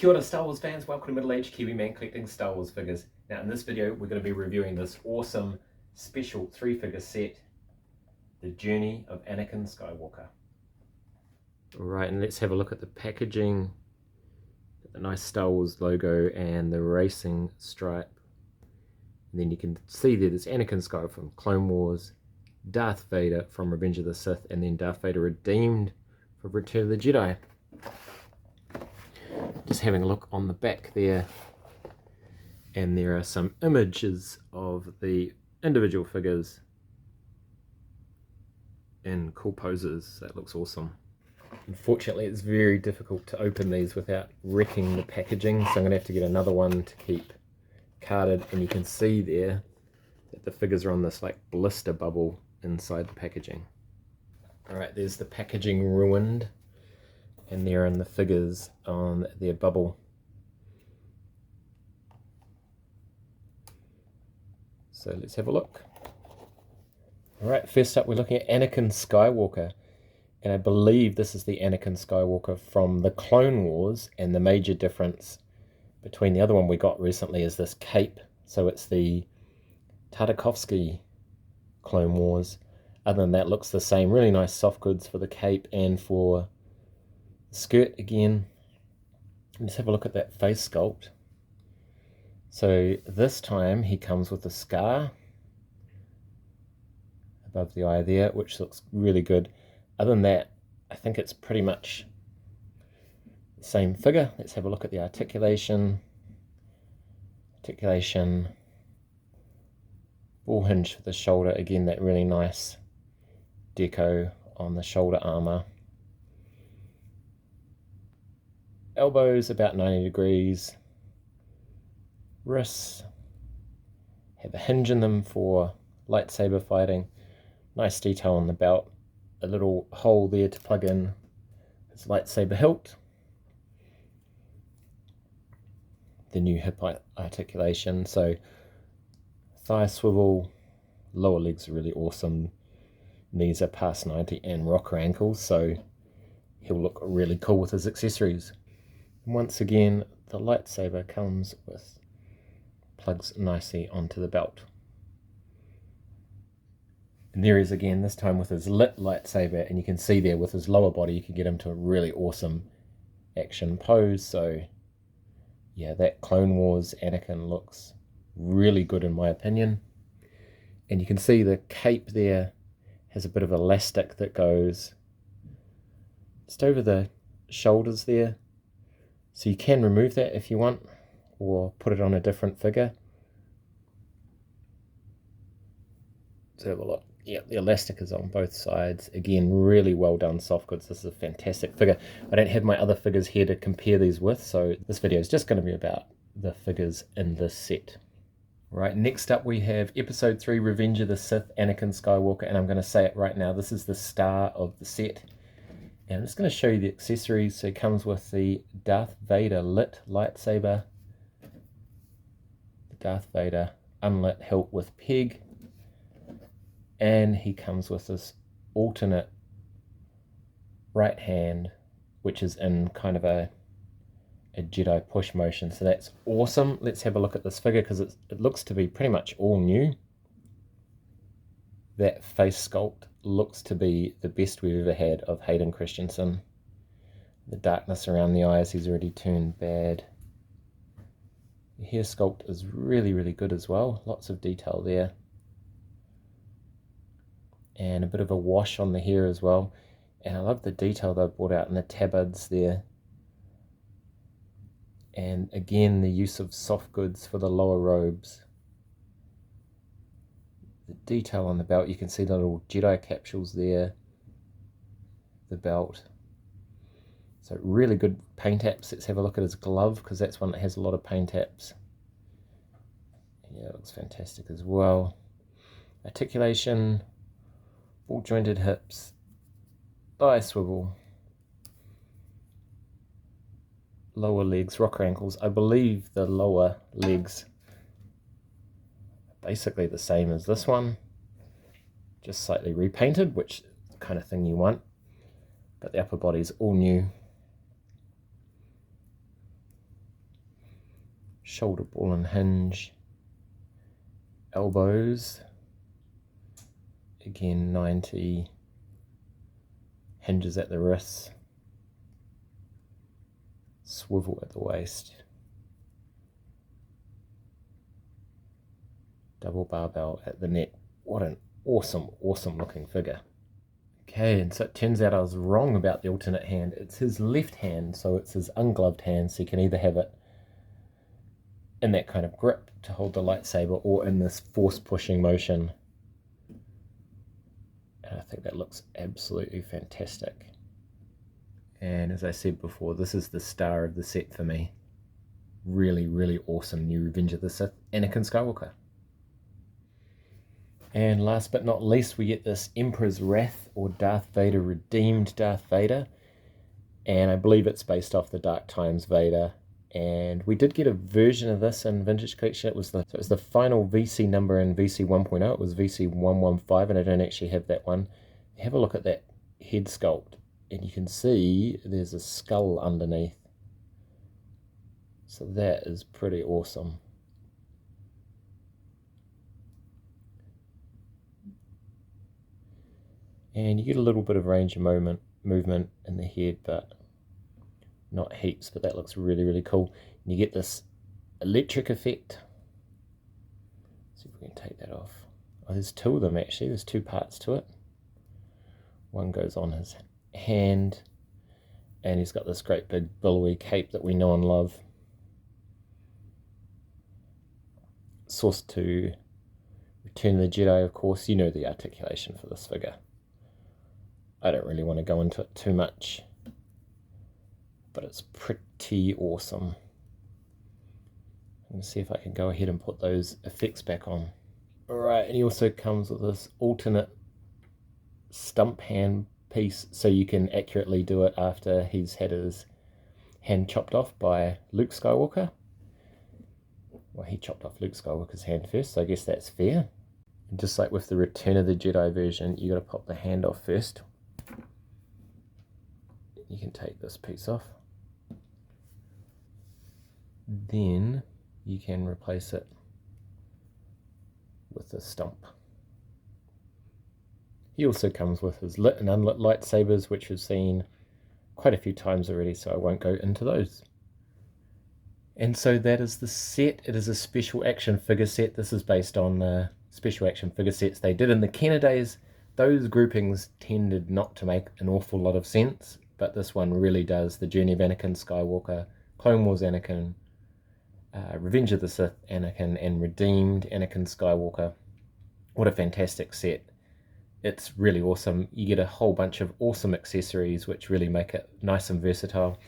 Kia ora Star Wars fans, welcome to Middle-Aged Kiwi Man collecting Star Wars figures. Now in this video we're going to be reviewing this awesome special 3-figure set, The Journey of Anakin Skywalker. Alright, and let's have a look at the packaging. The nice Star Wars logo and the racing stripe. And then you can see there there's Anakin Skywalker from Clone Wars, Darth Vader from Revenge of the Sith, and then Darth Vader redeemed for Return of the Jedi. Just having a look on the back there, and there are some images of the individual figures in cool poses. That looks awesome. Unfortunately it's very difficult to open these without wrecking the packaging, so I'm going to have to get another one to keep carded, and you can see there that the figures are on this like blister bubble inside the packaging. Alright, there's the packaging ruined, and there are the figures on their bubble. So let's have a look. Alright, first up we're looking at Anakin Skywalker, and I believe this is the Anakin Skywalker from the Clone Wars, and the major difference between the other one we got recently is this cape. So it's the Tartakovsky Clone Wars. Other than that, looks the same. Really nice soft goods for the cape and for the skirt again. Let's have a look at that face sculpt. So this time he comes with a scar above the eye there, which looks really good. Other than that, I think it's pretty much the same figure. Let's have a look at the articulation. Ball hinge for the shoulder. Again, that really nice deco on the shoulder armor. Elbows about 90 degrees. Wrists have a hinge in them for lightsaber fighting. Nice detail on the belt. A little hole there to plug in his lightsaber hilt. The new hip articulation. So thigh swivel. Lower legs are really awesome. Knees are past 90 and rocker ankles, so he'll look really cool with his accessories. And once again, the lightsaber comes with plugs nicely onto the belt. And there he is again, this time with his lit lightsaber, and you can see there with his lower body you can get him to a really awesome action pose. So yeah, that Clone Wars Anakin looks really good in my opinion. And you can see the cape there has a bit of elastic that goes just over the shoulders there. So you can remove that if you want, or put it on a different figure. Let's have a look. Yeah, the elastic is on both sides. Again, really well done soft goods. This is a fantastic figure. I don't have my other figures here to compare these with, so this video is just going to be about the figures in this set. Right, next up we have Episode 3, Revenge of the Sith, Anakin Skywalker, and I'm going to say it right now, this is the star of the set. And I'm just going to show you the accessories. So it comes with the Darth Vader lit lightsaber, the Darth Vader unlit hilt with peg, and he comes with this alternate right hand, which is in kind of a Jedi push motion. So that's awesome. Let's have a look at this figure because it looks to be pretty much all new. That face sculpt looks to be the best we've ever had of Hayden Christensen. The darkness around the eyes, he's already turned bad. The hair sculpt is really, really good as well. Lots of detail there. And a bit of a wash on the hair as well. And I love the detail they've brought out in the tabards there. And again, the use of soft goods for the lower robes. The detail on the belt, you can see the little Jedi capsules there. The belt. So really good paint apps. Let's have a look at his glove, because that's one that has a lot of paint apps. Yeah, it looks fantastic as well. Articulation, ball jointed hips, thigh swivel. Lower legs, rocker ankles. I believe the lower legs are basically the same as this one, just slightly repainted, which is the kind of thing you want. But the upper body is all new. shoulder ball and hinge, elbows, again 90, hinges at the wrists, swivel at the waist, double barbell at the neck. What an awesome looking figure. Okay, and so it turns out I was wrong about the alternate hand. It's his left hand, so it's his ungloved hand, so you can either have it in that kind of grip to hold the lightsaber or in this force pushing motion. And I think that looks absolutely fantastic. And as I said before, this is the star of the set for me. Really awesome new Revenge of the Sith Anakin Skywalker. And last but not least, we get this Emperor's Wrath, or Darth Vader Redeemed Darth Vader. And I believe it's based off the Dark Times Vader. And we did get a version of this in Vintage Collection. It was the final VC number in VC 1.0. It was VC 115, and I don't actually have that one. Have a look at that head sculpt, and you can see there's a skull underneath. So that is pretty awesome. And you get a little bit of range of movement in the head, but not heaps, but that looks really cool. And you get this electric effect. Let's see if we can take that off. Oh, there's two of them actually. There's two parts to it. One goes on his hand, and he's got this great big billowy cape that we know and love. Source to Return of the Jedi, of course. You know the articulation for this figure. I don't really want to go into it too much, but it's pretty awesome. I'm going to see if I can go ahead and put those effects back on. Alright, and he also comes with this alternate stump hand piece, so you can accurately do it after he's had his hand chopped off by Luke Skywalker. Well, he chopped off Luke Skywalker's hand first, so I guess that's fair. And just like with the Return of the Jedi version, you got to pop the hand off first. You can take this piece off. Then you can replace it with a stump. He also comes with his lit and unlit lightsabers, which we've seen quite a few times already, so I won't go into those. And so that is the set. It is a special action figure set. This is based on the special action figure sets they did in the Kenner days. Those groupings tended not to make an awful lot of sense, but this one really does. The Journey of Anakin Skywalker, Clone Wars Anakin, Revenge of the Sith Anakin, and Redeemed Anakin Skywalker. What a fantastic set. It's really awesome. You get a whole bunch of awesome accessories which really make it nice and versatile.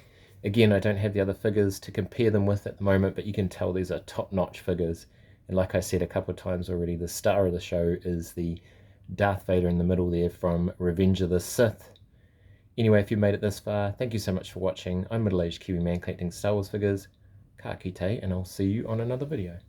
Again, I don't have the other figures to compare them with at the moment, but you can tell these are top-notch figures. And like I said a couple of times already, the star of the show is the Darth Vader in the middle there from Revenge of the Sith. Anyway, if you made it this far, thank you so much for watching. I'm middle-aged Kiwi man collecting Star Wars figures. Ka kite, and I'll see you on another video.